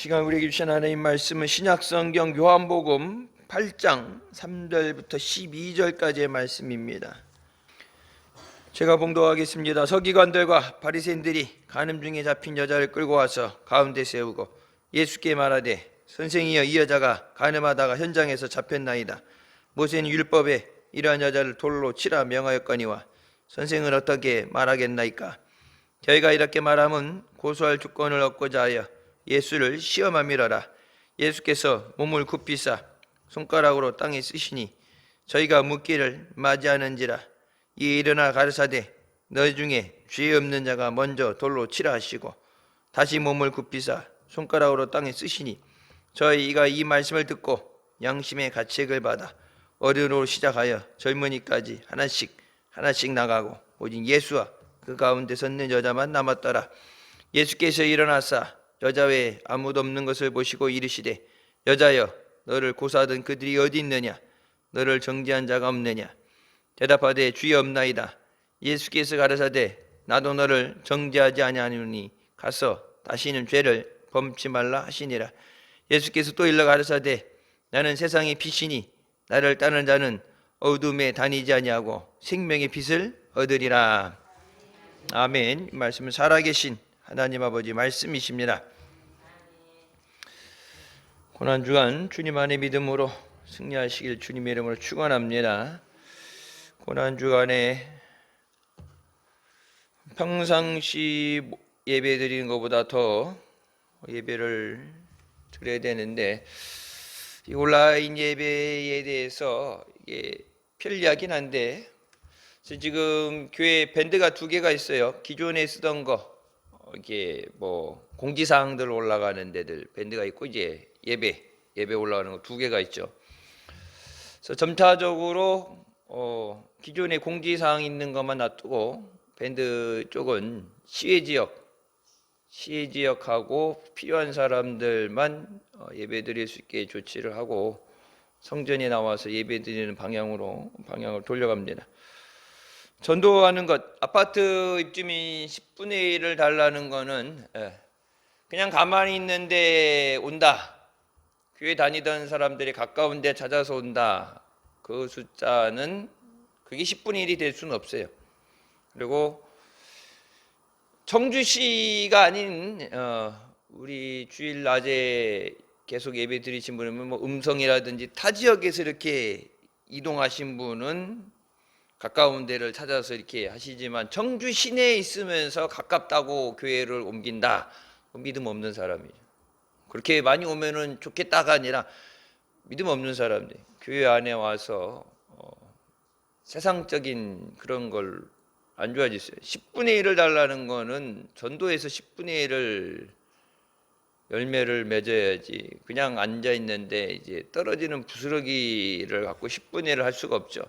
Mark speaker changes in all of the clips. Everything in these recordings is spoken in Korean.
Speaker 1: 시간 우리에게 주신 하나님 말씀은 신약성경 요한복음 8장 3절부터 12절까지의 말씀입니다. 제가 봉독하겠습니다. 서기관들과 바리새인들이 간음 중에 잡힌 여자를 끌고 와서 가운데 세우고 예수께 말하되 선생이여, 이 여자가 간음하다가 현장에서 잡혔나이다. 모세는 율법에 이러한 여자를 돌로 치라 명하였거니와 선생은 어떻게 말하겠나이까? 저희가 이렇게 말하면 고소할 주권을 얻고자 하여 예수를 시험함이러라. 예수께서 몸을 굽히사 손가락으로 땅에 쓰시니 저희가 묻기를 맞이하는지라. 이에 일어나 가르사대 너희 중에 죄 없는 자가 먼저 돌로 치라 하시고 다시 몸을 굽히사 손가락으로 땅에 쓰시니 저희가 이 말씀을 듣고 양심의 가책을 받아 어른으로 시작하여 젊은이까지 하나씩 나가고 오직 예수와 그 가운데 섰는 여자만 남았더라. 예수께서 일어나사 여자 외에 아무도 없는 것을 보시고 이르시되 여자여, 너를 고소하던 그들이 어디 있느냐? 너를 정죄한 자가 없느냐? 대답하되 주여 없나이다. 예수께서 가르사대 나도 너를 정죄하지 아니하노니 가서 다시는 죄를 범치 말라 하시니라. 예수께서 또 일러 가르사대 나는 세상의 빛이니 나를 따르는 자는 어둠에 다니지 아니하고 생명의 빛을 얻으리라. 아멘. 이 말씀은 살아계신 하나님 아버지 말씀이십니다. 고난주간 주님 안에 믿음으로 승리하시길 주님의 이름으로 축원합니다. 고난주간에 평상시 예배 드리는 것보다 더 예배를 드려야 되는데 이 온라인 예배에 대해서 이게 편리하긴 한데 지금 교회 밴드가 2개가 있어요. 기존에 쓰던 거 이게 뭐 공지사항들 올라가는 데들 밴드가 있고 이제 예배 올라가는 거 2개가 있죠. 그래서 점차적으로 기존에 공지사항 있는 것만 놔두고 밴드 쪽은 시외 지역하고 필요한 사람들만 예배 드릴 수 있게 조치를 하고 성전에 나와서 예배 드리는 방향을 돌려갑니다. 전도하는 것, 아파트 입주민 10분의 1을 달라는 거는 그냥 가만히 있는데 온다. 교회 다니던 사람들이 가까운 데 찾아서 온다. 그 숫자는 그게 10분의 1이 될 수는 없어요. 그리고 청주시가 아닌 우리 주일 낮에 계속 예배 드리신 분은 뭐 음성이라든지 타 지역에서 이렇게 이동하신 분은 가까운 데를 찾아서 이렇게 하시지만 청주 시내에 있으면서 가깝다고 교회를 옮긴다. 믿음 없는 사람이죠. 그렇게 많이 오면은 좋겠다가 아니라 믿음 없는 사람들 교회 안에 와서 세상적인 그런 걸 안 좋아지세요. 10분의 1을 달라는 거는 전도에서 10분의 1을 열매를 맺어야지 그냥 앉아 있는데 이제 떨어지는 부스러기를 갖고 10분의 1을 할 수가 없죠.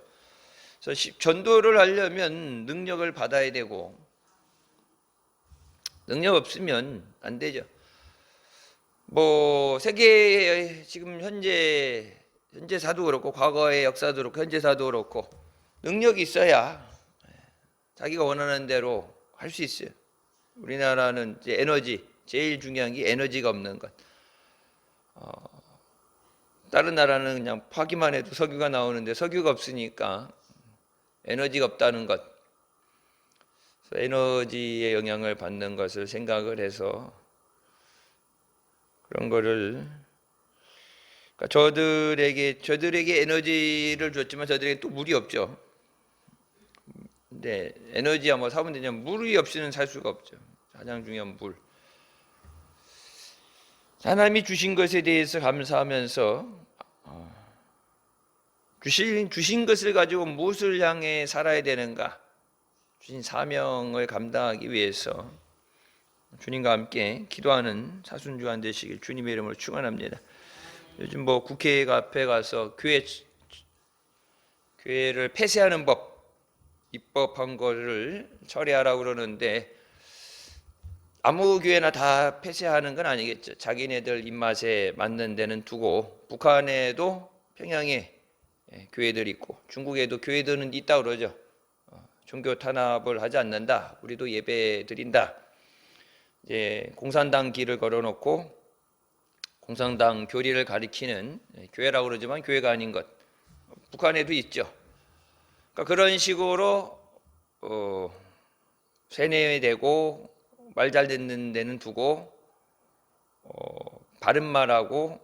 Speaker 1: 그래서 전도를 하려면 능력을 받아야 되고 능력 없으면 안 되죠. 뭐 세계 지금 현재사도 그렇고 과거의 역사도 그렇고 현재사도 그렇고 능력이 있어야 자기가 원하는 대로 할 수 있어요. 우리나라는 이제 에너지 제일 중요한 게 에너지가 없는 것. 다른 나라는 그냥 파기만 해도 석유가 나오는데 석유가 없으니까 에너지가 없다는 것. 에너지의 영향을 받는 것을 생각을 해서 그런 거를 그러니까 저들에게 에너지를 줬지만 저들에게 또 물이 없죠. 근데 에너지야 뭐 사면 되냐면 물이 없이는 살 수가 없죠. 가장 중요한 물. 하나님이 주신 것에 대해서 감사하면서 주신 것을 가지고 무엇을 향해 살아야 되는가? 주신 사명을 감당하기 위해서 주님과 함께 기도하는 사순주간 되시길 주님의 이름으로 축원합니다. 요즘 뭐 국회 앞에 가서 교회를 폐쇄하는 법 입법한 거를 처리하라고 그러는데 아무 교회나 다 폐쇄하는 건 아니겠죠. 자기네들 입맛에 맞는 데는 두고 북한에도 평양에 교회들 있고 중국에도 교회들은 있다 그러죠. 종교 탄압을 하지 않는다. 우리도 예배 드린다. 이제 공산당 길을 걸어놓고 공산당 교리를 가리키는 교회라고 그러지만 교회가 아닌 것, 북한에도 있죠. 그러니까 그런 식으로 세뇌되고 말 잘 듣는 데는 두고 바른 말하고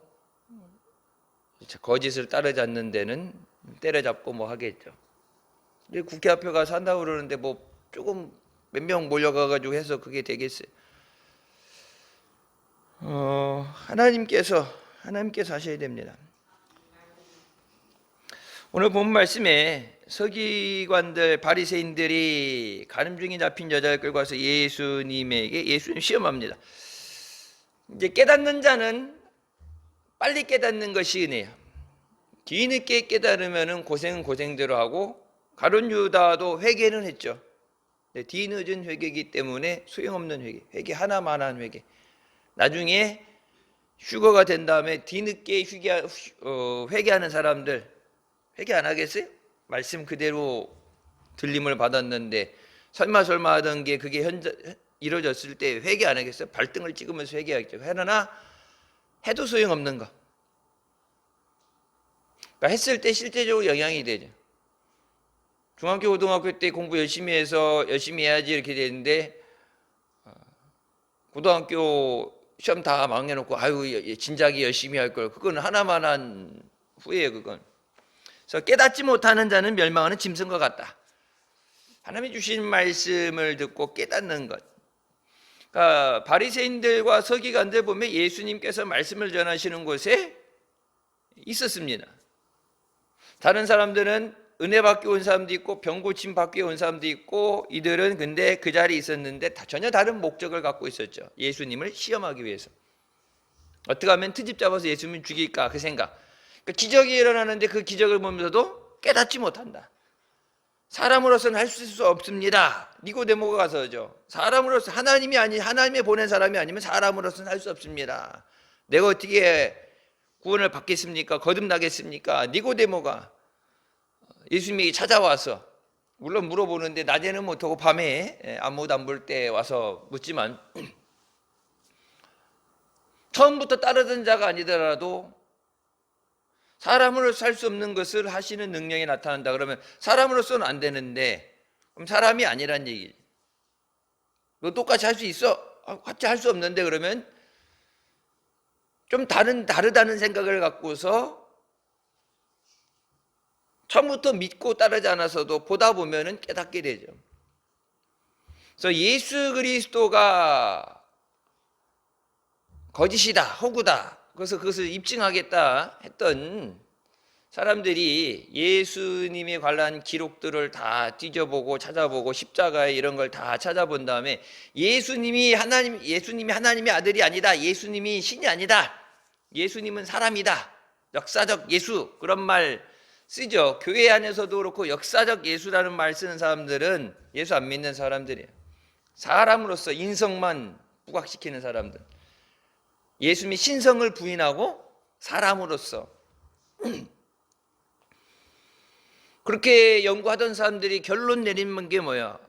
Speaker 1: 거짓을 따라잡는 데는 때려잡고 뭐 하겠죠. 근데 국회 앞에 가서 한다고 그러는데 뭐 조금 몇 명 몰려가가지고 해서 그게 되겠어요. 하나님께서 하셔야 됩니다. 오늘 본 말씀에 서기관들 바리새인들이 가늠증이 잡힌 여자를 끌고 와서 예수님 시험합니다. 이제 깨닫는 자는 빨리 깨닫는 것이 은혜야. 뒤늦게 깨달으면 고생은 고생대로 하고, 가룟 유다도 회개는 했죠. 뒤늦은 회개이기 때문에 소용없는 회개 하나만한 회개. 나중에 휴거가 된 다음에 뒤늦게 회개하는 사람들 회개 안 하겠어요? 말씀 그대로 들림을 받았는데 설마 하던 게 그게 이루어졌을 때 회개 안 하겠어요? 발등을 찍으면서 회개하겠죠. 그러나 해도 소용없는 거. 그러니까 했을 때 실제적으로 영향이 되죠. 중학교, 고등학교 때 공부 열심히 해서 열심히 해야지 이렇게 되는데 고등학교 시험 다 망해놓고 아유 진작에 열심히 할 걸, 그건 하나만한 후회예요. 그건. 그래서 깨닫지 못하는 자는 멸망하는 짐승과 같다. 하나님이 주신 말씀을 듣고 깨닫는 것. 그러니까 바리새인들과 서기관들 보면 예수님께서 말씀을 전하시는 곳에 있었습니다. 다른 사람들은 은혜 받기 온 사람도 있고 병 고침 받기 온 사람도 있고, 이들은 근데 그 자리에 있었는데 전혀 다른 목적을 갖고 있었죠. 예수님을 시험하기 위해서. 어떻게 하면 트집 잡아서 예수님을 죽일까, 그 생각. 그러니까 기적이 일어나는데 그 기적을 보면서도 깨닫지 못한다. 사람으로서는 할 수 없습니다. 니고데모가 가서죠. 사람으로서 하나님이 보낸 사람이 아니면 사람으로서는 할 수 없습니다. 내가 어떻게 구원을 받겠습니까? 거듭나겠습니까? 니고데모가 예수님에게 찾아와서, 물론 물어보는데 낮에는 못하고 밤에 아무도 안 볼 때 와서 묻지만, 처음부터 따르던 자가 아니더라도 사람으로서 할 수 없는 것을 하시는 능력이 나타난다 그러면 사람으로서는 안 되는데 그럼 사람이 아니란 얘기죠. 너 똑같이 할 수 있어? 같이 할 수 없는데 그러면 좀 다르다는 생각을 갖고서 처음부터 믿고 따르지 않아서도 보다 보면은 깨닫게 되죠. 그래서 예수 그리스도가 거짓이다, 허구다, 그래서 그것을 입증하겠다 했던 사람들이 예수님에 관한 기록들을 다 뒤져보고 찾아보고 십자가에 이런 걸 다 찾아본 다음에 예수님이 하나님의 아들이 아니다, 예수님이 신이 아니다, 예수님은 사람이다, 역사적 예수, 그런 말 쓰죠. 교회 안에서도 그렇고 역사적 예수라는 말 쓰는 사람들은 예수 안 믿는 사람들이에요. 사람으로서 인성만 부각시키는 사람들. 예수님의 신성을 부인하고 사람으로서 그렇게 연구하던 사람들이 결론 내리는 게 뭐야?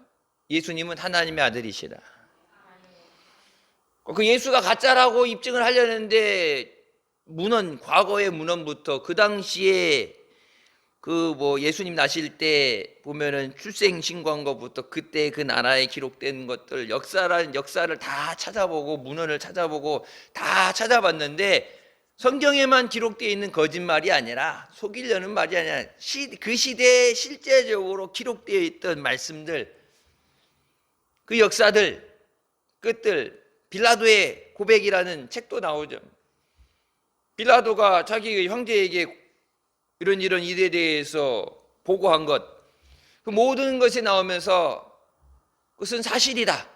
Speaker 1: 예수님은 하나님의 아들이시다. 그 예수가 가짜라고 입증을 하려는데 과거의 문헌부터 그 당시에 예수님 나실 때 보면은 출생 신고한 것부터 그때 그 나라에 기록된 것들, 역사를 다 찾아보고 문헌을 찾아보고 다 찾아봤는데 성경에만 기록되어 있는 거짓말이 아니라, 속이려는 말이 아니라 그 시대에 실제적으로 기록되어 있던 말씀들, 그 역사들, 끝들, 빌라도의 고백이라는 책도 나오죠. 빌라도가 자기 형제에게 이런 일에 대해서 보고한 것, 그 모든 것이 나오면서 그것은 사실이다,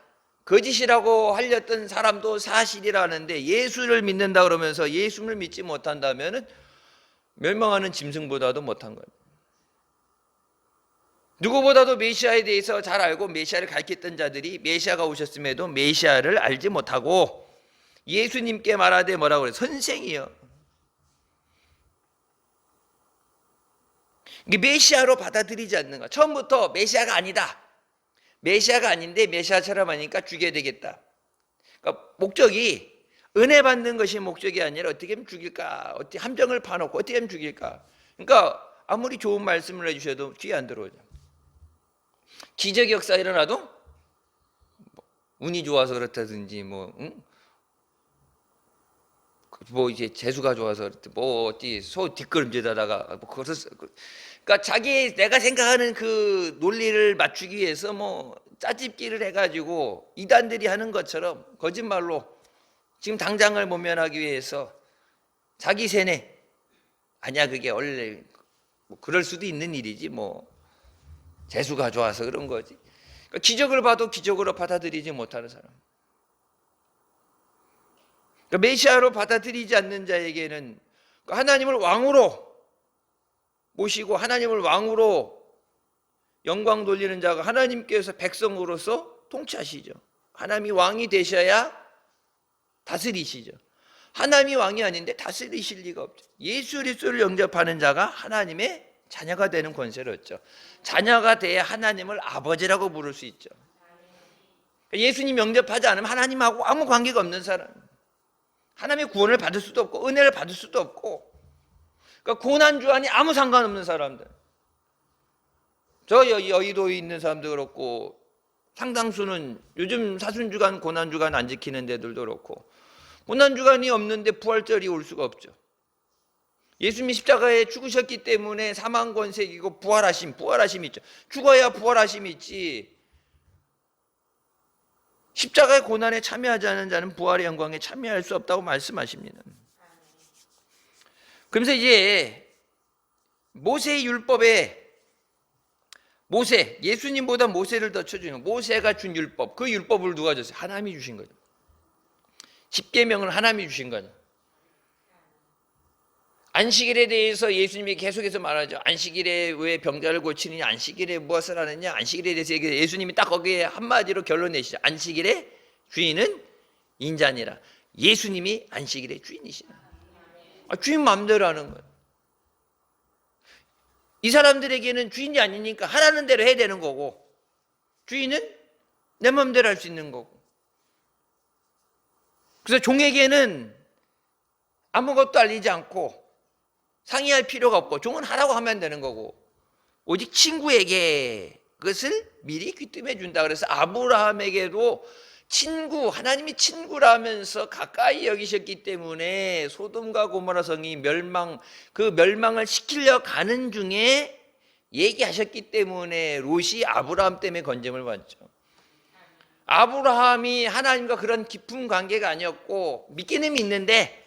Speaker 1: 거짓이라고 하렸던 사람도 사실이라는데 예수를 믿는다 그러면서 예수를 믿지 못한다면 멸망하는 짐승보다도 못한 거예요. 누구보다도 메시아에 대해서 잘 알고 메시아를 가르쳤던 자들이 메시아가 오셨음에도 메시아를 알지 못하고 예수님께 말하되 뭐라고 그래요? 선생이요. 이게 메시아로 받아들이지 않는 거야. 처음부터 메시아가 아니다, 메시아가 아닌데 메시아처럼 하니까 죽여야 되겠다. 그러니까 목적이 은혜 받는 것이 목적이 아니라 어떻게 하면 죽일까, 어떻게 함정을 파놓고 어떻게 하면 죽일까. 그러니까 아무리 좋은 말씀을 해주셔도 귀에 안 들어오죠. 기적 역사 일어나도 운이 좋아서 그렇다든지 이제 재수가 좋아서 어디 소 뒷걸음질하다가 그러니까 내가 생각하는 그 논리를 맞추기 위해서 짜집기를 해가지고 이단들이 하는 것처럼 거짓말로 지금 당장을 모면하기 위해서 자기 세뇌. 아니야, 그게 원래 그럴 수도 있는 일이지 재수가 좋아서 그런 거지. 그러니까 기적을 봐도 기적으로 받아들이지 못하는 사람. 그러니까 메시아로 받아들이지 않는 자에게는 하나님을 왕으로 모시고 하나님을 왕으로 영광 돌리는 자가 하나님께서 백성으로서 통치하시죠. 하나님이 왕이 되셔야 다스리시죠. 하나님이 왕이 아닌데 다스리실 리가 없죠. 예수 그리스도를 영접하는 자가 하나님의 자녀가 되는 권세를 얻죠. 자녀가 돼야 하나님을 아버지라고 부를 수 있죠. 예수님 영접하지 않으면 하나님하고 아무 관계가 없는 사람, 하나님의 구원을 받을 수도 없고 은혜를 받을 수도 없고, 그러니까 고난주간이 아무 상관없는 사람들. 저 여의도에 있는 사람도 그렇고 상당수는 요즘 사순주간 고난주간 안 지키는 데들도 그렇고 고난주간이 없는데 부활절이 올 수가 없죠. 예수님이 십자가에 죽으셨기 때문에 사망 권세 이기고 부활하심 있죠. 죽어야 부활하심이 있지. 십자가의 고난에 참여하지 않은 자는 부활의 영광에 참여할 수 없다고 말씀하십니다. 그러면서 이제 모세의 율법에 예수님보다 모세를 더 쳐주는 모세가 준 율법, 그 율법을 누가 줬어요? 하나님이 주신 거죠. 십계명을 하나님이 주신 거죠. 안식일에 대해서 예수님이 계속해서 말하죠. 안식일에 왜 병자를 고치느냐, 안식일에 무엇을 하느냐, 안식일에 대해서 예수님이 딱 거기에 한마디로 결론 내시죠. 안식일의 주인은 인자니라. 예수님이 안식일의 주인이시다. 주인 마음대로 하는 거예요. 이 사람들에게는 주인이 아니니까 하라는 대로 해야 되는 거고, 주인은 내 마음대로 할 수 있는 거고. 그래서 종에게는 아무것도 알리지 않고 상의할 필요가 없고 종은 하라고 하면 되는 거고, 오직 친구에게 그것을 미리 귀뜸해 준다. 그래서 아브라함에게도 하나님이 친구라면서 가까이 여기셨기 때문에 소돔과 고모라 성이 멸망을 시키려 가는 중에 얘기하셨기 때문에 롯이 아브라함 때문에 건짐을 받죠. 아브라함이 하나님과 그런 깊은 관계가 아니었고 믿기는 믿는데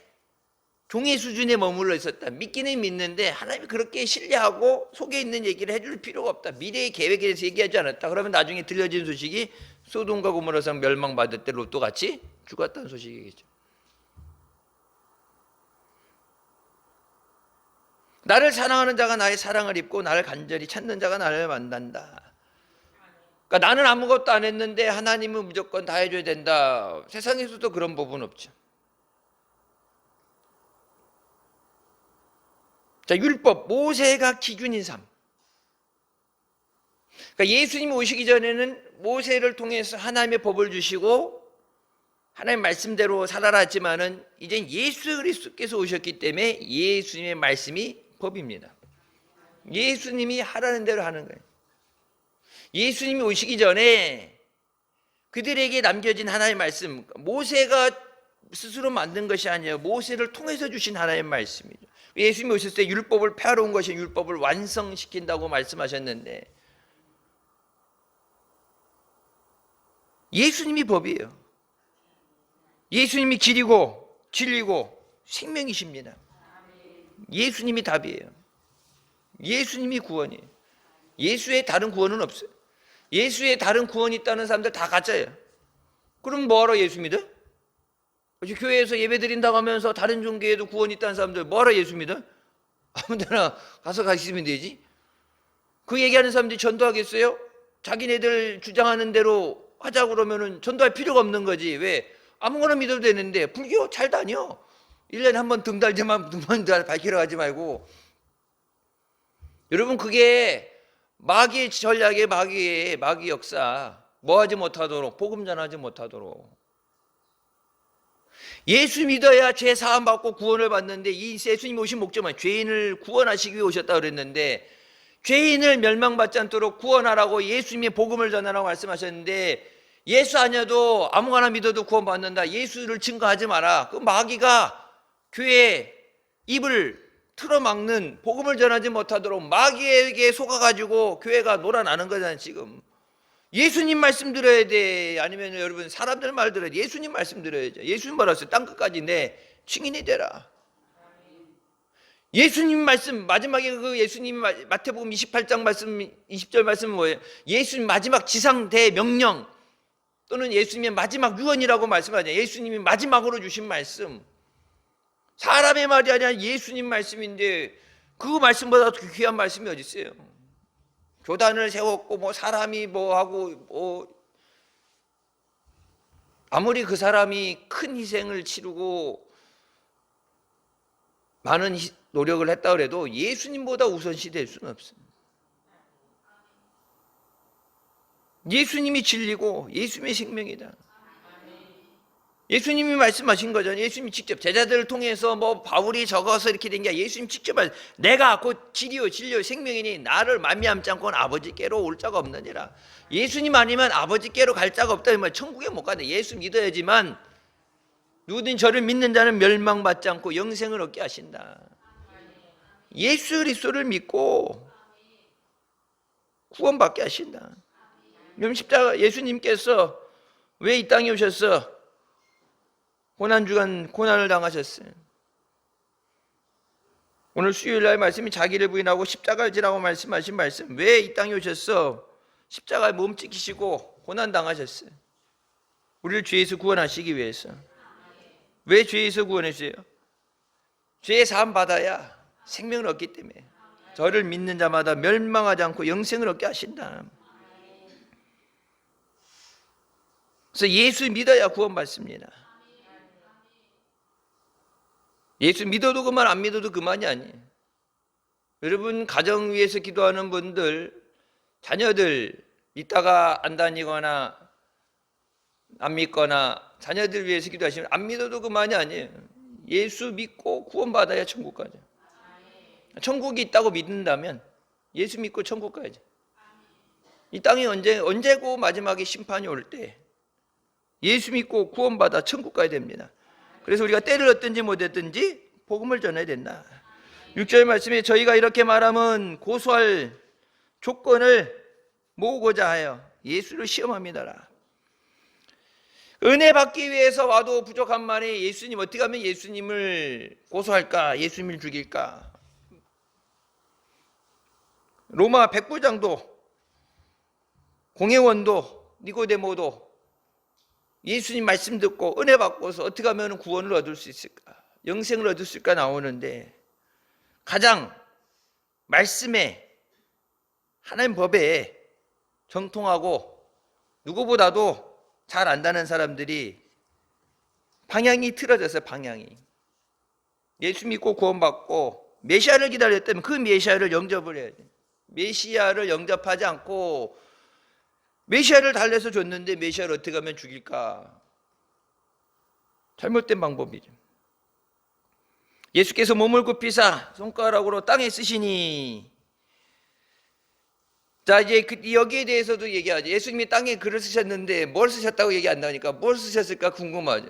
Speaker 1: 종의 수준에 머물러 있었다. 믿기는 믿는데 하나님이 그렇게 신뢰하고 속에 있는 얘기를 해줄 필요가 없다. 미래의 계획에 대해서 얘기하지 않았다. 그러면 나중에 들려진 소식이 소돔과 고모라 성 멸망받을 때 롯도 같이 죽었다는 소식이겠죠. 나를 사랑하는 자가 나의 사랑을 입고 나를 간절히 찾는 자가 나를 만난다. 그러니까 나는 아무것도 안 했는데 하나님은 무조건 다 해줘야 된다. 세상에서도 그런 법은 없죠. 자, 율법, 모세가 기준인 삶. 그러니까 예수님이 오시기 전에는 모세를 통해서 하나님의 법을 주시고 하나님 말씀대로 살아라 했지만은 이제 예수 그리스도께서 오셨기 때문에 예수님의 말씀이 법입니다. 예수님이 하라는 대로 하는 거예요. 예수님이 오시기 전에 그들에게 남겨진 하나님의 말씀, 모세가 스스로 만든 것이 아니에요. 모세를 통해서 주신 하나님의 말씀이죠. 예수님이 오셨을 때 율법을 폐하러 온 것이 율법을 완성시킨다고 말씀하셨는데 예수님이 법이에요. 예수님이 길이고 진리고 생명이십니다. 예수님이 답이에요. 예수님이 구원이에요. 예수의 다른 구원은 없어요. 예수의 다른 구원이 있다는 사람들 다 가짜예요. 그럼 뭐하러 예수 믿어? 교회에서 예배 드린다고 하면서 다른 종교에도 구원이 있다는 사람들 뭐하러 예수 믿어? 아무 데나 가서 가시면 되지. 그 얘기하는 사람들이 전도하겠어요? 자기네들 주장하는 대로 하자고 그러면은 전도할 필요가 없는 거지. 왜? 아무거나 믿어도 되는데 불교 잘 다녀. 1년에 한 번 등 달지만 등만 밝히러 가지 말고. 여러분 그게 마귀의 전략에 마귀의 역사. 뭐 하지 못하도록 복음 전하지 못하도록. 예수 믿어야 죄 사함 받고 구원을 받는데, 이 예수님 오신 목적은 죄인을 구원하시기 위해 오셨다 그랬는데, 죄인을 멸망받지 않도록 구원하라고 예수님의 복음을 전하라고 말씀하셨는데, 예수 아니어도 아무거나 믿어도 구원받는다, 예수를 증거하지 마라. 그 마귀가 교회에 입을 틀어막는, 복음을 전하지 못하도록 마귀에게 속아가지고 교회가 놀아나는 거잖아요. 지금 예수님 말씀 들어야 돼, 아니면 여러분 사람들 말 들어야 돼? 예수님 말씀 들어야죠. 예수님 말했어요. 땅끝까지 내 증인이 되라. 예수님 말씀, 마지막에 그 예수님 마태복음 28장 말씀 20절 말씀은 뭐예요? 예수님 마지막 지상 대명령, 또는 예수님의 마지막 유언이라고 말씀하죠. 예수님이 마지막으로 주신 말씀, 사람의 말이 아니라 예수님 말씀인데, 그 말씀보다 더 귀한 말씀이 어디 있어요? 교단을 세웠고 뭐 사람이 뭐 하고 아무리 그 사람이 큰 희생을 치르고 많은 노력을 했다 그래도 예수님보다 우선시 될 수는 없습니다. 예수님이 진리고 예수님의 생명이다. 예수님이 말씀하신 거잖아요. 예수님이 직접 제자들을 통해서 뭐 바울이 적어서 이렇게 된 게 아니라 예수님 직접 내가 곧 진리요 진리요 생명이니 나를 만미함지 않고는 아버지께로 올 자가 없느니라. 예수님 아니면 아버지께로 갈 자가 없다. 천국에 못 가네. 예수 믿어야지만 누구든 저를 믿는 자는 멸망받지 않고 영생을 얻게 하신다. 예수 그리스도를 믿고 구원받게 하신다. 그럼 십자가, 예수님께서 왜 이 땅에 오셨어? 고난주간 고난을 당하셨어요. 오늘 수요일날 말씀이 자기를 부인하고 십자가를 지라고 말씀하신 말씀, 왜 이 땅에 오셨어? 십자가에 몸 찍히시고 고난 당하셨어요. 우리를 죄에서 구원하시기 위해서. 왜 죄에서 구원했어요? 죄의 사함 받아야 생명을 얻기 때문에. 저를 믿는 자마다 멸망하지 않고 영생을 얻게 하신다. 그래서 예수 믿어야 구원받습니다. 예수 믿어도 그만, 안 믿어도 그만이 아니에요. 여러분 가정 위해서 기도하는 분들, 자녀들 믿다가 안 다니거나 안 믿거나 자녀들 위해서 기도하시면 안 믿어도 그만이 아니에요. 예수 믿고 구원받아야 천국 가죠. 천국이 있다고 믿는다면 예수 믿고 천국 가야죠. 이 땅이 언제고 마지막에 심판이 올 때 예수 믿고 구원받아 천국 가야 됩니다. 그래서 우리가 때를 얻든지 못했든지 복음을 전해야 된다. 6절 말씀에 저희가 이렇게 말하면 고소할 조건을 모으고자 하여 예수를 시험합니다라. 은혜 받기 위해서 와도 부족한 말에 예수님, 어떻게 하면 예수님을 고소할까? 예수님을 죽일까? 로마 백부장도 공회원도 니고데모도 예수님 말씀 듣고 은혜 받고서 어떻게 하면 구원을 얻을 수 있을까? 영생을 얻을 수 있을까 나오는데, 가장 말씀에, 하나님 법에 정통하고 누구보다도 잘 안다는 사람들이 방향이 틀어졌어요. 방향이. 예수 믿고 구원받고 메시아를 기다렸다면 그 메시아를 영접을 해야 돼. 메시아를 영접하지 않고 메시아를 달래서 줬는데 메시아를 어떻게 하면 죽일까? 잘못된 방법이죠. 예수께서 몸을 굽히사 손가락으로 땅에 쓰시니, 자 이제 여기에 대해서도 얘기하죠. 예수님이 땅에 글을 쓰셨는데 뭘 쓰셨다고 얘기 안 나오니까 뭘 쓰셨을까 궁금하죠.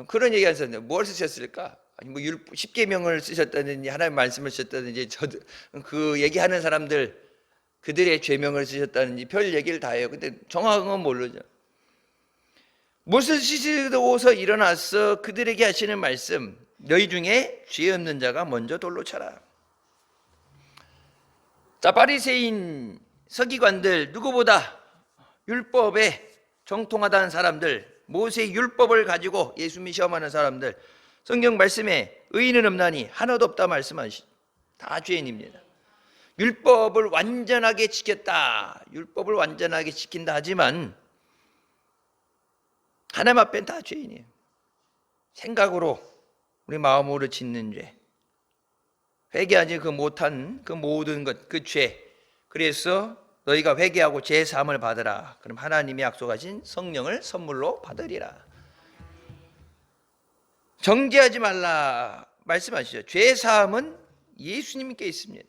Speaker 1: 그런 얘기 안 썼는데 뭘 쓰셨을까? 아니 뭐 10계명을 쓰셨다든지 하나님 말씀을 쓰셨다든지 저도 그 얘기하는 사람들 그들의 죄명을 쓰셨다는지 별 얘기를 다 해요. 근데 정확한 건 모르죠. 못을 씻으고서 일어나서 그들에게 하시는 말씀, 너희 중에 죄 없는 자가 먼저 돌로 쳐라. 자, 바리새인 서기관들, 누구보다 율법에 정통하다는 사람들, 모세의 율법을 가지고 예수님이 시험하는 사람들, 성경 말씀에 의인은 없나니 하나도 없다 말씀하시, 다 죄인입니다. 율법을 완전하게 지켰다, 율법을 완전하게 지킨다 하지만 하나님 앞엔 다 죄인이에요. 생각으로 우리 마음으로 짓는 죄, 회개하지 그 못한 그 모든 것, 그 죄. 그래서 너희가 회개하고 죄 사함을 받으라. 그럼 하나님이 약속하신 성령을 선물로 받으리라. 정죄하지 말라 말씀하시죠. 죄 사함은 예수님께 있습니다.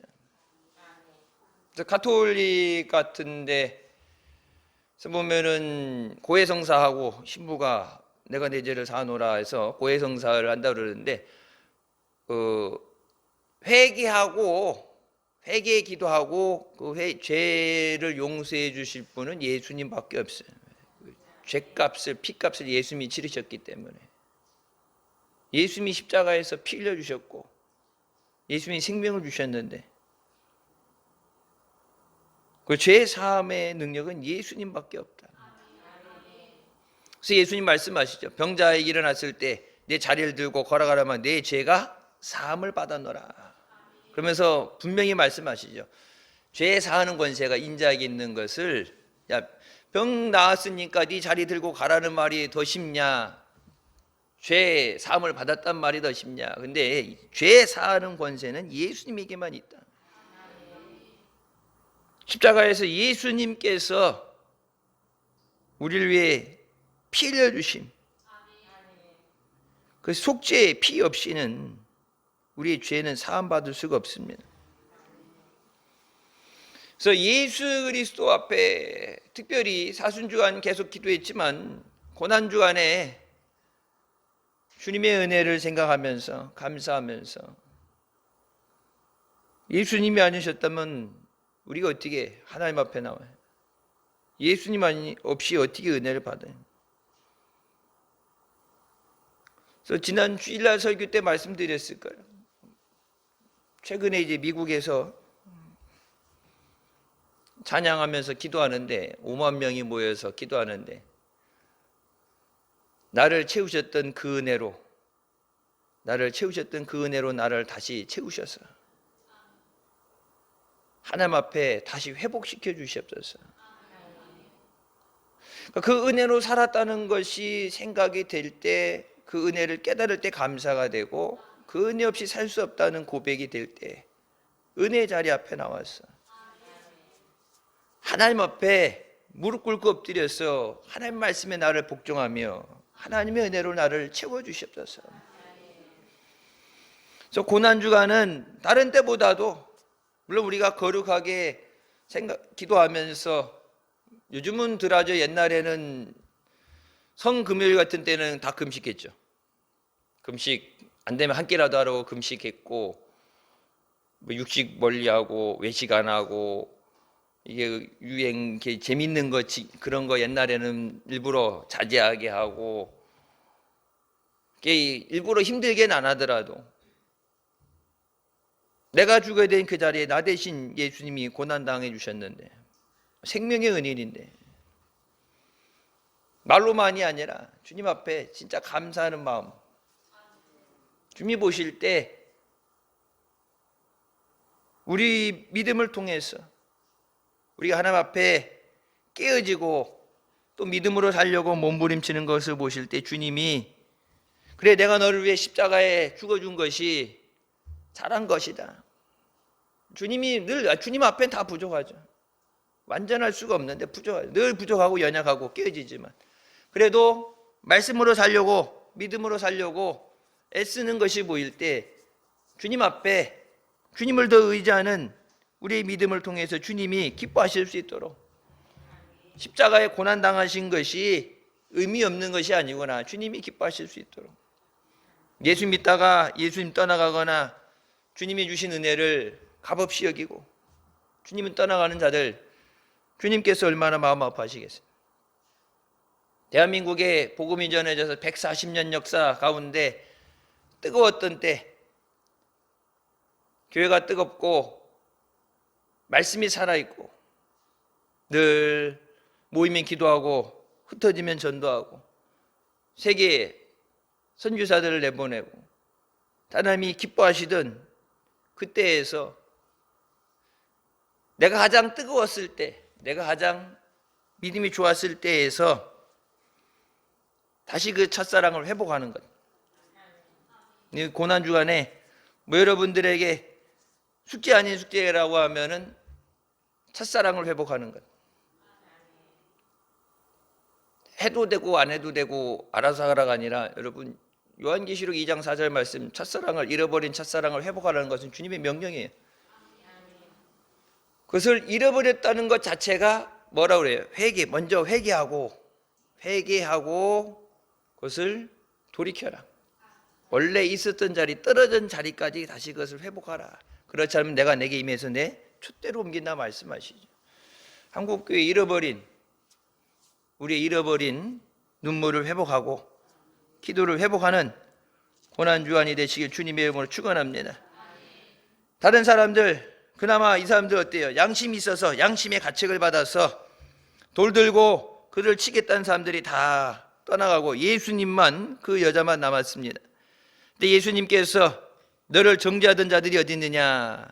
Speaker 1: 그래서 가톨릭 같은데 보면은 고해성사하고 신부가 내가 내 죄를 사노라 해서 고해성사를 한다 그러는데 회개 기도하고 죄를 용서해 주실 분은 예수님밖에 없어요. 죄값을 피값을 예수님이 치르셨기 때문에 예수님이 십자가에서 피 흘려 주셨고 예수님이 생명을 주셨는데 그 죄 사함의 능력은 예수님밖에 없다. 그래서 예수님 말씀하시죠. 병자에 일어났을 때 내 자리를 들고 걸어가라면 내 죄가 사함을 받아노라. 그러면서 분명히 말씀하시죠. 죄 사하는 권세가 인자에게 있는 것을 야, 병 나았으니까 네 자리 들고 가라는 말이 더 쉽냐? 죄 사함을 받았단 말이 더 쉽냐? 근데 죄 사하는 권세는 예수님에게만 있다. 십자가에서 예수님께서 우리를 위해 피 흘려주신 그 속죄의 피 없이는 우리의 죄는 사함받을 수가 없습니다. 그래서 예수 그리스도 앞에 특별히 사순주간 계속 기도했지만 고난주간에 주님의 은혜를 생각하면서 감사하면서 예수님이 아니셨다면 우리가 어떻게 하나님 앞에 나와요? 예수님 없이 어떻게 은혜를 받아요? 그래서 지난 주일날 설교 때 말씀드렸을 거예요. 최근에 이제 미국에서 찬양하면서 기도하는데 5만 명이 모여서 기도하는데 나를 채우셨던 그 은혜로 나를 다시 채우셔서 하나님 앞에 다시 회복시켜 주시옵소서. 그 은혜로 살았다는 것이 생각이 될 때, 그 은혜를 깨달을 때 감사가 되고, 그 은혜 없이 살 수 없다는 고백이 될 때 은혜 자리 앞에 나와서 하나님 앞에 무릎 꿇고 엎드려서 하나님 말씀에 나를 복종하며 하나님의 은혜로 나를 채워주시옵소서. 그래서 고난주간은 다른 때보다도 물론 우리가 거룩하게 기도하면서 요즘은 덜하죠. 옛날에는 성금요일 같은 때는 다 금식했죠. 금식 안 되면 한 끼라도 하라고 금식했고 뭐 육식 멀리하고 외식 안 하고 이게 유행 재밌는 거 그런 거 옛날에는 일부러 자제하게 하고 일부러 힘들게는 안 하더라도 내가 죽어야 된 그 자리에 나 대신 예수님이 고난당해 주셨는데 생명의 은인인데 말로만이 아니라 주님 앞에 진짜 감사하는 마음 주님이 보실 때 우리 믿음을 통해서 우리가 하나님 앞에 깨어지고 또 믿음으로 살려고 몸부림치는 것을 보실 때 주님이 그래 내가 너를 위해 십자가에 죽어준 것이 잘한 것이다. 주님이 늘 주님 앞엔 다 부족하죠. 완전할 수가 없는데 부족하죠. 늘 부족하고 연약하고 깨어지지만 그래도 말씀으로 살려고 믿음으로 살려고 애쓰는 것이 보일 때 주님 앞에 주님을 더 의지하는 우리의 믿음을 통해서 주님이 기뻐하실 수 있도록 십자가에 고난당하신 것이 의미 없는 것이 아니구나 주님이 기뻐하실 수 있도록 예수 믿다가 예수님 떠나가거나 주님이 주신 은혜를 값없이 여기고 주님은 떠나가는 자들 주님께서 얼마나 마음 아파하시겠어요. 대한민국의 복음이 전해져서 140년 역사 가운데 뜨거웠던 때 교회가 뜨겁고 말씀이 살아있고 늘 모이면 기도하고 흩어지면 전도하고 세계에 선교사들을 내보내고 하나님이 기뻐하시던 그때에서 내가 가장 뜨거웠을 때 내가 가장 믿음이 좋았을 때에서 다시 그 첫사랑을 회복하는 것. 고난주간에 뭐 여러분들에게 숙제 아닌 숙제라고 하면은 첫사랑을 회복하는 것. 해도 되고 안 해도 되고 알아서 하라가 아니라 여러분 요한계시록 2장 4절 말씀, 첫사랑을 잃어버린 첫사랑을 회복하라는 것은 주님의 명령이에요. 그것을 잃어버렸다는 것 자체가 뭐라 그래요? 회개. 먼저 회개하고 그것을 돌이켜라. 원래 있었던 자리, 떨어진 자리까지 다시 그것을 회복하라. 그렇지 않으면 내가 내게 임해서 내 촛대로 옮긴다 말씀하시죠. 한국교회 우리의 잃어버린 눈물을 회복하고 기도를 회복하는 고난주간이 되시길 주님의 이름으로 축원합니다. 다른 사람들, 그나마 이 사람들 어때요? 양심이 있어서 양심의 가책을 받아서 돌 들고 그를 치겠다는 사람들이 다 떠나가고 예수님만, 그 여자만 남았습니다. 근데 예수님께서 너를 정죄하던 자들이 어디 있느냐?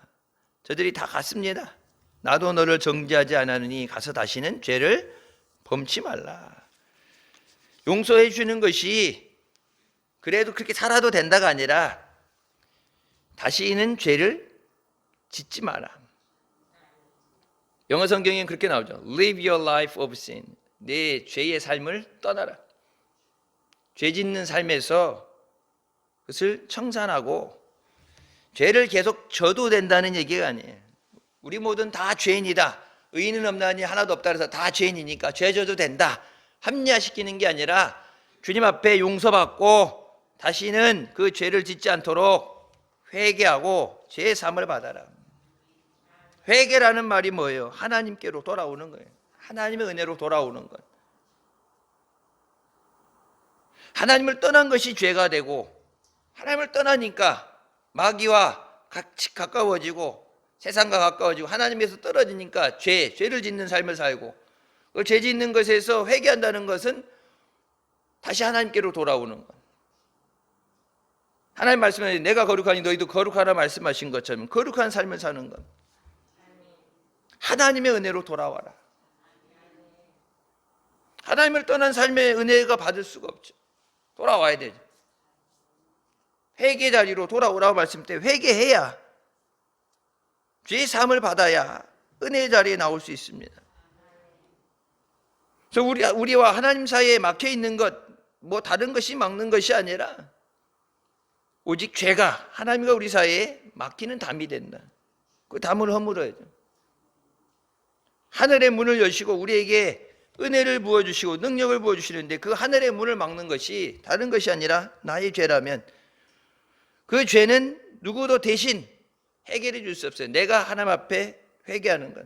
Speaker 1: 저들이 다 갔습니다. 나도 너를 정죄하지 않았느니 가서 다시는 죄를 범치 말라. 용서해 주는 것이 그래도 그렇게 살아도 된다가 아니라 다시는 죄를 짓지 마라. 영어 성경에는 그렇게 나오죠. Live your life of sin. 내 죄의 삶을 떠나라. 죄 짓는 삶에서 그것을 청산하고 죄를 계속 져도 된다는 얘기가 아니에요. 우리 모두는 다 죄인이다. 의인은 없나니 하나도 없다. 그래서 다 죄인이니까 죄 져도 된다. 합리화시키는 게 아니라 주님 앞에 용서받고 다시는 그 죄를 짓지 않도록 회개하고 죄의 사함을 받아라. 회개라는 말이 뭐예요? 하나님께로 돌아오는 거예요. 하나님의 은혜로 돌아오는 것. 하나님을 떠난 것이 죄가 되고, 하나님을 떠나니까 마귀와 같이 가까워지고 세상과 가까워지고 하나님에서 떨어지니까 죄를 짓는 삶을 살고, 그 죄 짓는 것에서 회개한다는 것은 다시 하나님께로 돌아오는 것. 하나님 말씀에 내가 거룩하니 너희도 거룩하라 말씀하신 것처럼 거룩한 삶을 사는 것. 하나님의 은혜로 돌아와라. 하나님을 떠난 삶의 은혜가 받을 수가 없죠. 돌아와야 되죠. 회개 자리로 돌아오라고 말씀 때 회개해야, 죄의 사함을 받아야 은혜의 자리에 나올 수 있습니다. 그래서 우리와 하나님 사이에 막혀 있는 것, 뭐 다른 것이 막는 것이 아니라 오직 죄가, 하나님과 우리 사이에 막히는 담이 된다. 그 담을 허물어야죠. 하늘의 문을 여시고 우리에게 은혜를 부어주시고 능력을 부어주시는데 그 하늘의 문을 막는 것이 다른 것이 아니라 나의 죄라면 그 죄는 누구도 대신 해결해 줄 수 없어요. 내가 하나님 앞에 회개하는 것.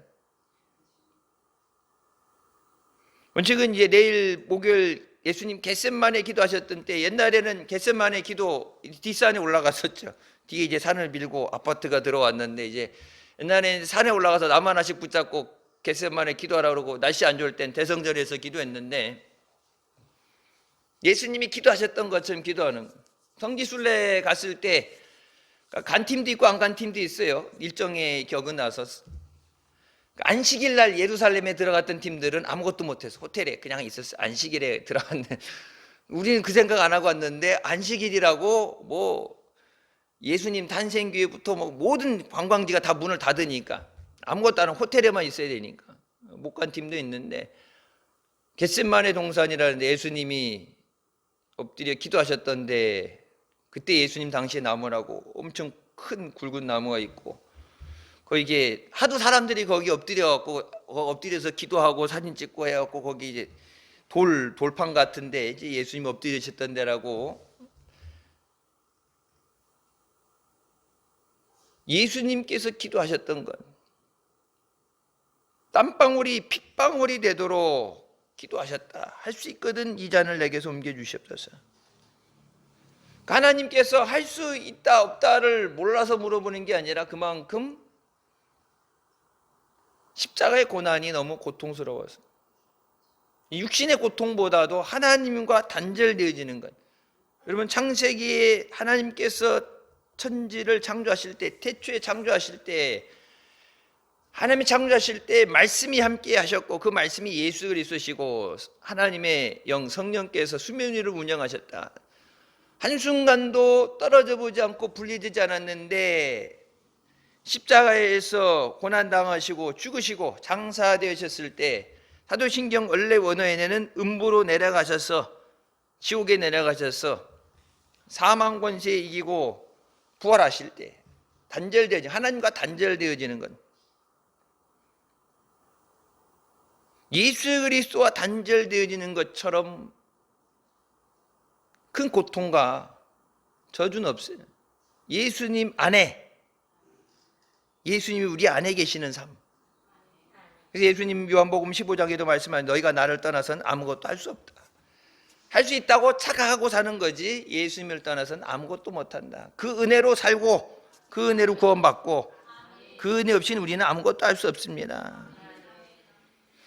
Speaker 1: 원칙은 이제 내일 목요일 예수님 겟셋마네 기도하셨던 때, 옛날에는 겟셋마네 기도 뒷산에 올라갔었죠. 뒤에 이제 산을 밀고 아파트가 들어왔는데, 이제 옛날에는 산에 올라가서 나무 하나씩 붙잡고 겟셋마네 기도하라고 그러고 날씨 안 좋을 땐 대성전에서 기도했는데, 예수님이 기도하셨던 것처럼 기도하는 거예요. 성지순례 갔을 때 간 팀도 있고 안 간 팀도 있어요. 일정의 격은 나서 안식일 날 예루살렘에 들어갔던 팀들은 아무것도 못해서 호텔에 그냥 있었어요. 안식일에 들어갔는데 우리는 그 생각 안 하고 왔는데, 안식일이라고 뭐 예수님 탄생교회부터 뭐 모든 관광지가 다 문을 닫으니까 아무것도 안 하고 호텔에만 있어야 되니까 못 간 팀도 있는데, 겟셋마네 동산이라는데 예수님이 엎드려 기도하셨던데, 그때 예수님 당시에 나무라고 엄청 큰 굵은 나무가 있고, 이게 하도 사람들이 거기 엎드려서 기도하고 사진 찍고 해갖고 거기 이제 돌판 같은데 이제 예수님 엎드리셨던 데라고. 예수님께서 기도하셨던 건 땀방울이 핏방울이 되도록 기도하셨다. 할 수 있거든 이 잔을 내게서 옮겨주시옵소서. 하나님께서 할 수 있다 없다를 몰라서 물어보는 게 아니라 그만큼 십자가의 고난이 너무 고통스러워서, 육신의 고통보다도 하나님과 단절되어지는 것. 여러분, 창세기에 하나님께서 천지를 창조하실 때, 태초에 창조하실 때, 하나님이 창조하실 때 말씀이 함께 하셨고 그 말씀이 예수 그리스도시고 하나님의 영 성령께서 수면 위를 운영하셨다. 한순간도 떨어져 보지 않고 분리되지 않았는데, 십자가에서 고난당하시고 죽으시고 장사되셨을 때 사도신경 원래 원어에는 음부로 내려가셔서 지옥에 내려가셔서 사망 권세에 이기고 부활하실 때 단절되어지 하나님과 단절되어지는 것. 예수 그리스도와 단절되어지는 것처럼 큰 고통과 저주는 없어요. 예수님 안에, 예수님이 우리 안에 계시는 삶. 그래서 예수님 요한복음 15장에도 말씀하신 너희가 나를 떠나서는 아무것도 할 수 없다. 할 수 있다고 착각하고 사는 거지 예수님을 떠나서는 아무것도 못한다. 그 은혜로 살고 그 은혜로 구원받고 그 은혜 없이는 우리는 아무것도 할 수 없습니다.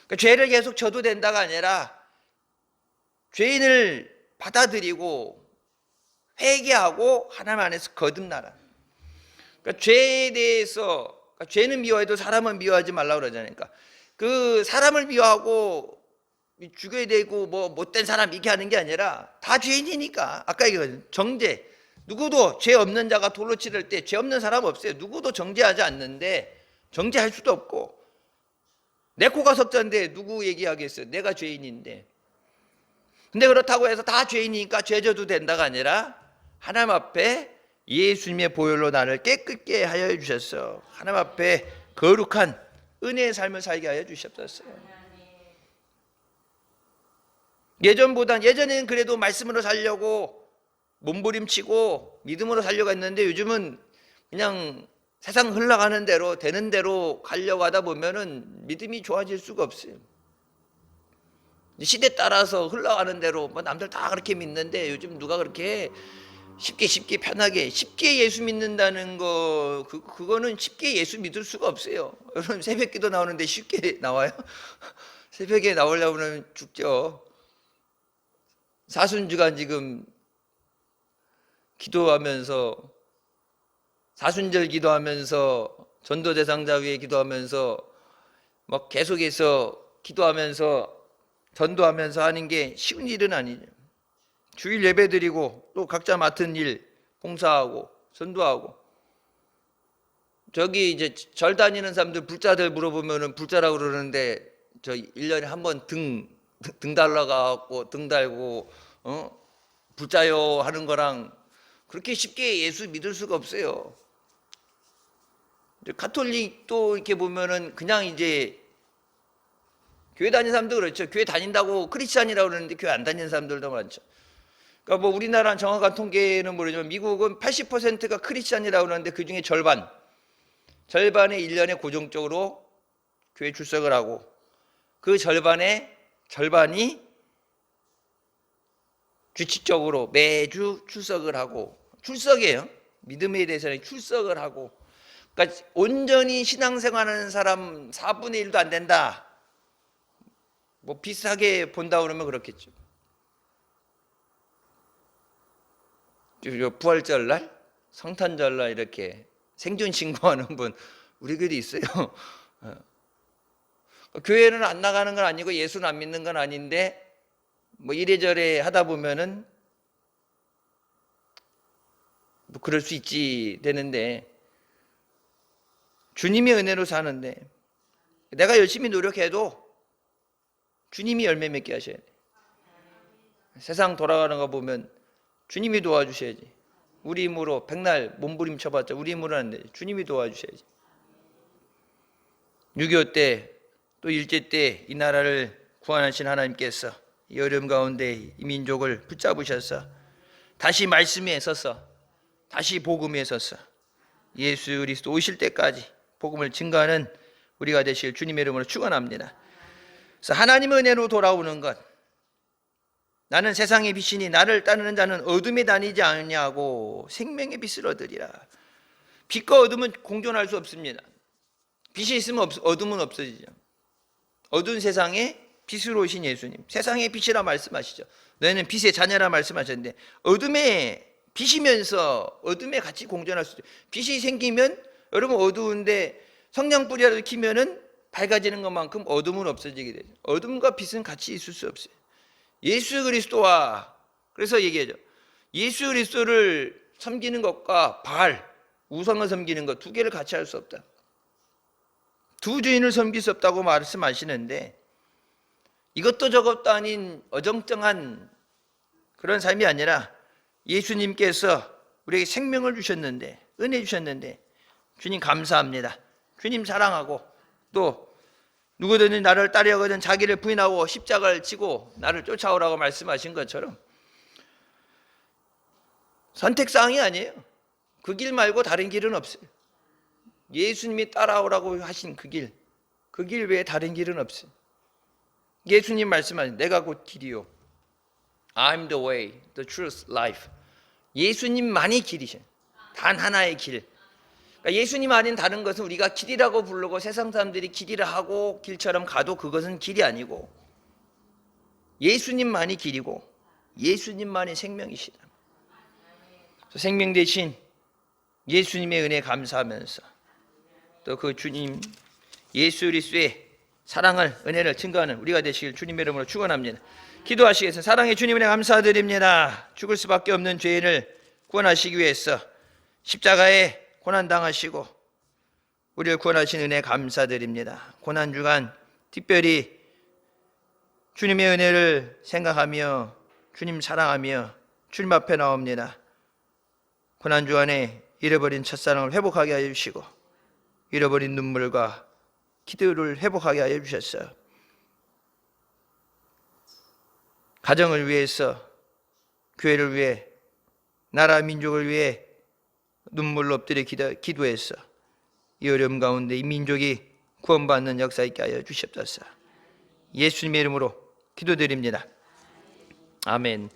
Speaker 1: 그러니까 죄를 계속 져도 된다가 아니라 죄인을 받아들이고 회개하고 하나님 안에서 거듭나라. 그러니까 죄에 대해서 그러니까 죄는 미워해도 사람은 미워하지 말라고 그러잖아요. 그러니까 그 사람을 미워하고 죽여야 되고 뭐 못된 사람 이렇게 하는 게 아니라 다 죄인이니까. 아까 얘기했거든요. 정죄. 누구도 죄 없는 자가 돌로 치를 때 죄 없는 사람 없어요. 누구도 정죄하지 않는데 정죄할 수도 없고 내 코가 석자인데 누구 얘기하겠어요. 내가 죄인인데. 근데 그렇다고 해서 다 죄인이니까 죄 져도 된다가 아니라 하나님 앞에 예수님의 보혈로 나를 깨끗게 하여 주셨어. 하나님 앞에 거룩한 은혜의 삶을 살게 하여 주셨어요. 예전에는 그래도 말씀으로 살려고 몸부림치고 믿음으로 살려고 했는데 요즘은 그냥 세상 흘러가는 대로 되는 대로 가려고 하다 보면은 믿음이 좋아질 수가 없어요. 시대 따라서 흘러가는 대로 뭐 남들 다 그렇게 믿는데 요즘 누가 그렇게 쉽게 편하게 쉽게 예수 믿는다는 거 그거는 쉽게 예수 믿을 수가 없어요. 여러분 새벽기도 나오는데 쉽게 나와요? 새벽에 나오려고 그러면 죽죠. 사순주간 지금 기도하면서 사순절 기도하면서 전도 대상자 위에 기도하면서 막 계속해서 기도하면서 전도하면서 하는 게 쉬운 일은 아니죠. 주일 예배 드리고 또 각자 맡은 일 봉사하고 전도하고 저기 이제 절 다니는 사람들 불자들 물어보면은 불자라고 그러는데 저 1년에 한 번 등 달라가고 등 달고 불자요 하는 거랑 그렇게 쉽게 예수 믿을 수가 없어요. 가톨릭도 이렇게 보면은 그냥 이제 교회 다니는 사람도 그렇죠. 교회 다닌다고 크리스찬이라고 그러는데 교회 안 다니는 사람들도 많죠. 그러니까 뭐 우리나라는 정확한 통계는 모르지만 미국은 80%가 크리스찬이라고 그러는데 그 중에 절반의 1년에 고정적으로 교회 출석을 하고 그 절반의 절반이 규칙적으로 매주 출석을 하고 출석이에요. 믿음에 대해서는 출석을 하고 그러니까 온전히 신앙생활하는 사람 4분의 1도 안 된다. 뭐 비슷하게 본다 그러면 그렇겠죠. 부활절 날, 성탄절 날 이렇게 생존 신고하는 분 우리 교회도 있어요. 교회는 안 나가는 건 아니고 예수는 안 믿는 건 아닌데 뭐 이래저래 하다 보면은 뭐 그럴 수 있지 되는데 주님의 은혜로 사는데 내가 열심히 노력해도 주님이 열매 맺게 하셔야 돼. 세상 돌아가는 거 보면 주님이 도와주셔야지. 우리 힘으로 백날 몸부림쳐봤자 우리 힘으로는 안 돼. 주님이 도와주셔야지. 6.25 때 또 일제 때 이 나라를 구원하신 하나님께서 이 어려움 가운데 이 민족을 붙잡으셔서 다시 말씀에 서서 다시 복음에 서서 예수 그리스도 오실 때까지 복음을 증거하는 우리가 되실 주님의 이름으로 축원합니다. 그래서 하나님의 은혜로 돌아오는 것, 나는 세상의 빛이니 나를 따르는 자는 어둠에 다니지 않냐고 생명의 빛을 얻으리라. 빛과 어둠은 공존할 수 없습니다. 빛이 있으면 어둠은 없어지죠. 어두운 세상에 빛으로 오신 예수님, 세상의 빛이라 말씀하시죠. 너희는 빛의 자녀라 말씀하셨는데 어둠에 빛이면서 어둠에 같이 공존할 수 있어요. 빛이 생기면 여러분 어두운데 성냥불이라도 켜면은 밝아지는 것만큼 어둠은 없어지게 되죠. 어둠과 빛은 같이 있을 수 없어요. 예수 그리스도와 그래서 얘기하죠. 예수 그리스도를 섬기는 것과 바알, 우상을 섬기는 것 두 개를 같이 할 수 없다. 두 주인을 섬길 수 없다고 말씀하시는데 이것도 저것도 아닌 어정쩡한 그런 삶이 아니라 예수님께서 우리에게 생명을 주셨는데, 은혜 주셨는데 주님 감사합니다. 주님 사랑하고 또 누구든지 나를 따르려거든 자기를 부인하고 십자가를 지고 나를 쫓아오라고 말씀하신 것처럼 선택사항이 아니에요. 그 길 말고 다른 길은 없어요. 예수님이 따라오라고 하신 그 길 외에 다른 길은 없어요. 예수님 말씀하신 내가 곧 길이요, I'm the way, the truth, life. 예수님만이 길이셔. 단 하나의 길. 그러니까 예수님 아닌 다른 것은 우리가 길이라고 부르고 세상 사람들이 길이라 하고 길처럼 가도 그것은 길이 아니고 예수님만이 길이고 예수님만이 생명이시다. 생명 대신 예수님의 은혜에 감사하면서 또 그 주님 예수 그리스도의 사랑을, 은혜를 증거하는 우리가 되시길 주님의 이름으로 축원합니다. 기도하시겠습니다. 사랑의 주님 은혜 감사드립니다. 죽을 수밖에 없는 죄인을 구원하시기 위해서 십자가에 고난당하시고 우리를 구원하신 은혜 감사드립니다. 고난주간 특별히 주님의 은혜를 생각하며 주님 사랑하며 주님 앞에 나옵니다. 고난주간에 잃어버린 첫사랑을 회복하게 하여 주시고 잃어버린 눈물과 기도를 회복하게 하여 주셨어요. 가정을 위해서, 교회를 위해, 나라 민족을 위해 눈물로 엎드려 기도해서 이 어려움 가운데 이 민족이 구원받는 역사 있게 하여 주시옵소서. 예수님의 이름으로 기도드립니다. 아멘.